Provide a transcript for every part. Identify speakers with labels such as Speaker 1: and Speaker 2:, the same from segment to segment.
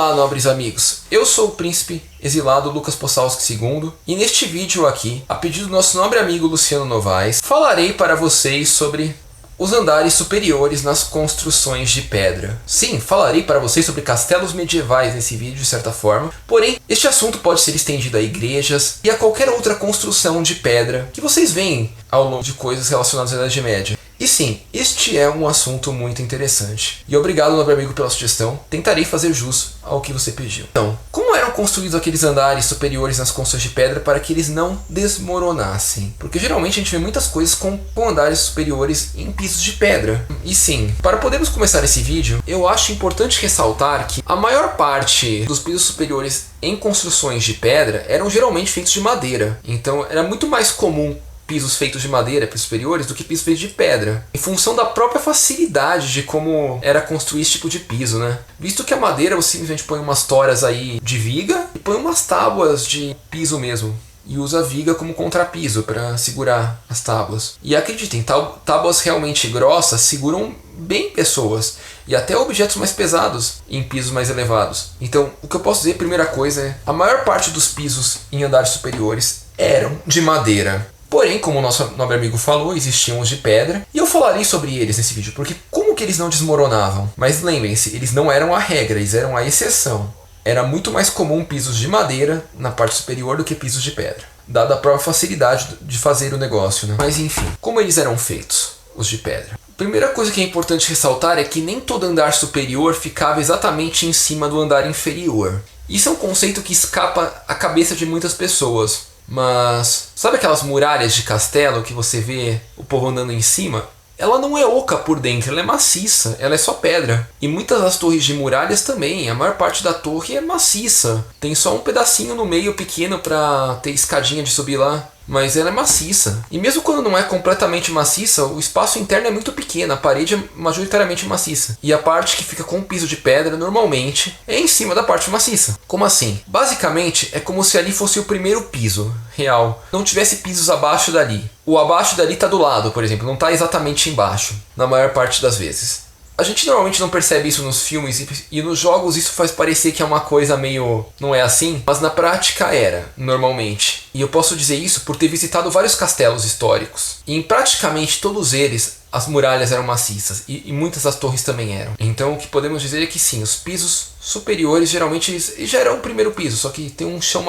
Speaker 1: Olá, nobres amigos, eu sou o príncipe exilado Lucas Possalski II e neste vídeo aqui, a pedido do nosso nobre amigo Luciano Novaes, falarei para vocês sobre os andares superiores nas construções de pedra. Sim, falarei para vocês sobre castelos medievais nesse vídeo de certa forma, porém este assunto pode ser estendido a igrejas e a qualquer outra construção de pedra que vocês veem ao longo de coisas relacionadas à Idade Média. E sim, este é um assunto muito interessante. E obrigado, nobre amigo, pela sugestão. Tentarei fazer jus ao que você pediu. Então, como eram construídos aqueles andares superiores nas construções de pedra para que eles não desmoronassem? Porque geralmente a gente vê muitas coisas com andares superiores em pisos de pedra. E sim, para podermos começar esse vídeo, eu acho importante ressaltar que a maior parte dos pisos superiores em construções de pedra eram geralmente feitos de madeira. Então era muito mais comum pisos feitos de madeira, pisos superiores, do que pisos feitos de pedra, em função da própria facilidade de como era construir esse tipo de piso, né? Visto que a madeira você simplesmente põe umas toras aí de viga e põe umas tábuas de piso mesmo, e usa a viga como contrapiso para segurar as tábuas. E acreditem, tábuas realmente grossas seguram bem pessoas e até objetos mais pesados em pisos mais elevados. Então, o que eu posso dizer, primeira coisa, é a maior parte dos pisos em andares superiores eram de madeira. Porém, como o nosso nobre amigo falou, existiam os de pedra, e eu falarei sobre eles nesse vídeo, porque como que eles não desmoronavam? Mas lembrem-se, eles não eram a regra, eles eram a exceção. Era muito mais comum pisos de madeira na parte superior do que pisos de pedra, dada a própria facilidade de fazer o negócio, né? Mas enfim, como eles eram feitos, os de pedra? A primeira coisa que é importante ressaltar é que nem todo andar superior ficava exatamente em cima do andar inferior. Isso é um conceito que escapa à cabeça de muitas pessoas. Mas sabe aquelas muralhas de castelo que você vê o povo andando em cima? Ela não é oca por dentro, ela é maciça, ela é só pedra. E muitas das torres de muralhas também, a maior parte da torre é maciça. Tem só um pedacinho no meio pequeno para ter escadinha de subir lá. Mas ela é maciça. E mesmo quando não é completamente maciça, o espaço interno é muito pequeno, a parede é majoritariamente maciça. E a parte que fica com o piso de pedra, normalmente, é em cima da parte maciça. Como assim? Basicamente, é como se ali fosse o primeiro piso, real. Não tivesse pisos abaixo dali. O abaixo dali está do lado, por exemplo, não está exatamente embaixo, na maior parte das vezes. A gente normalmente não percebe isso nos filmes e nos jogos isso faz parecer que é uma coisa meio... não é assim, mas na prática era, normalmente. E eu posso dizer isso por ter visitado vários castelos históricos. E em praticamente todos eles, as muralhas eram maciças e muitas das torres também eram. Então o que podemos dizer é que sim, os pisos superiores geralmente já eram o primeiro piso, só que tem um chão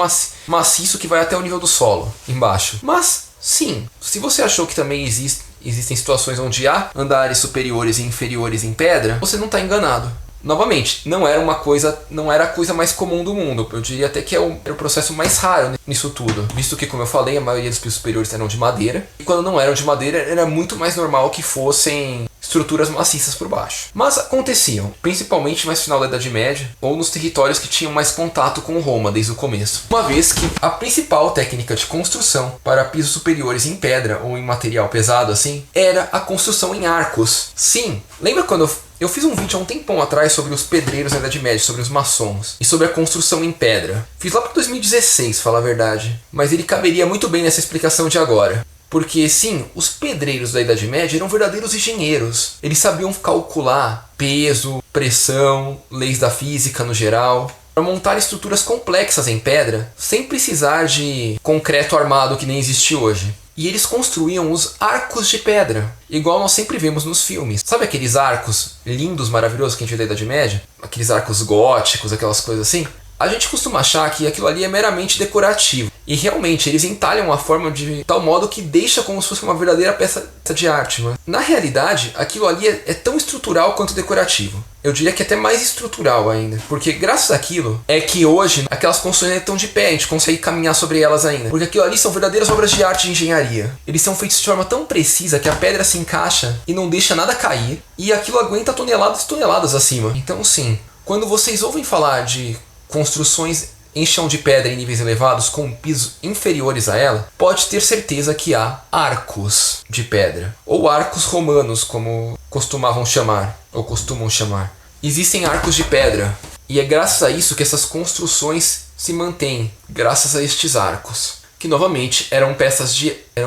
Speaker 1: maciço que vai até o nível do solo, embaixo. Mas sim, se você achou que também existem situações onde há andares superiores e inferiores em pedra, você não está enganado. Novamente, não era a coisa mais comum do mundo. Eu diria até que era o processo mais raro nisso tudo. Visto que, como eu falei, a maioria dos pisos superiores eram de madeira. E quando não eram de madeira, era muito mais normal que fossem estruturas maciças por baixo. Mas aconteciam, principalmente mais no final da Idade Média, ou nos territórios que tinham mais contato com Roma desde o começo. Uma vez que a principal técnica de construção para pisos superiores em pedra ou em material pesado assim, era a construção em arcos. Sim, lembra quando eu fiz um vídeo há um tempão atrás sobre os pedreiros na Idade Média, sobre os maçons e sobre a construção em pedra. Fiz lá para 2016, falar a verdade, mas ele caberia muito bem nessa explicação de agora. Porque sim, os pedreiros da Idade Média eram verdadeiros engenheiros. Eles sabiam calcular peso, pressão, leis da física no geral, para montar estruturas complexas em pedra, sem precisar de concreto armado que nem existe hoje. E eles construíam os arcos de pedra, igual nós sempre vemos nos filmes. Sabe aqueles arcos lindos, maravilhosos que a gente vê da Idade Média? Aqueles arcos góticos, aquelas coisas assim? A gente costuma achar que aquilo ali é meramente decorativo. E realmente, eles entalham a forma de tal modo que deixa como se fosse uma verdadeira peça de arte. Mas, na realidade, aquilo ali é tão estrutural quanto decorativo. Eu diria que é até mais estrutural ainda. Porque graças àquilo é que hoje aquelas construções estão de pé, a gente consegue caminhar sobre elas ainda. Porque aquilo ali são verdadeiras obras de arte e engenharia. Eles são feitos de forma tão precisa que a pedra se encaixa e não deixa nada cair. E aquilo aguenta toneladas e toneladas acima. Então sim, quando vocês ouvem falar de construções em chão de pedra em níveis elevados com pisos inferiores a ela, pode ter certeza que há arcos de pedra, ou arcos romanos, como costumavam chamar, ou costumam chamar. Existem arcos de pedra, e é graças a isso que essas construções se mantêm, graças a estes arcos, que novamente eram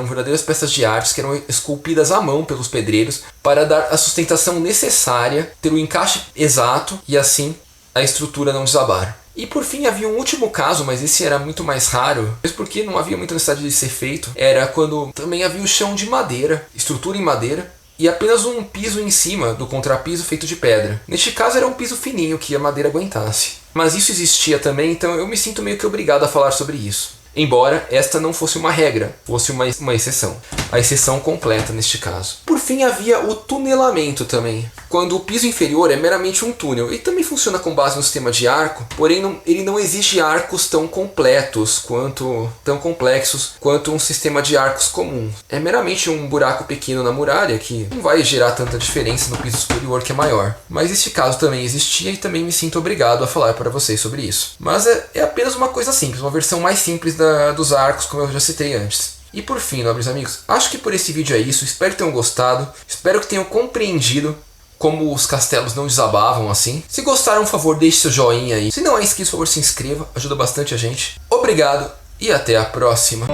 Speaker 1: verdadeiras peças de arte que eram esculpidas à mão pelos pedreiros para dar a sustentação necessária, ter o encaixe exato e assim a estrutura não desabar. E por fim havia um último caso, mas esse era muito mais raro, mesmo porque não havia muita necessidade de ser feito. Era quando também havia o chão de madeira, estrutura em madeira, e apenas um piso em cima do contrapiso feito de pedra. Neste caso era um piso fininho que a madeira aguentasse. Mas isso existia também, então eu me sinto meio que obrigado a falar sobre isso. Embora esta não fosse uma regra, fosse uma exceção. A exceção completa neste caso. Por fim havia o tunelamento também, quando o piso inferior é meramente um túnel. E também funciona com base no sistema de arco, porém ele não exige arcos tão complexos quanto um sistema de arcos comum. É meramente um buraco pequeno na muralha que não vai gerar tanta diferença no piso superior, que é maior. Mas este caso também existia e também me sinto obrigado a falar para vocês sobre isso. Mas é apenas uma coisa simples, uma versão mais simples dos arcos, como eu já citei antes. E por fim, nobres amigos, acho que por esse vídeo é isso. Espero que tenham gostado, espero que tenham compreendido como os castelos não desabavam assim. Se gostaram, por favor, deixe seu joinha aí. Se não é inscrito, por favor, se inscreva, ajuda bastante a gente. Obrigado e até a próxima.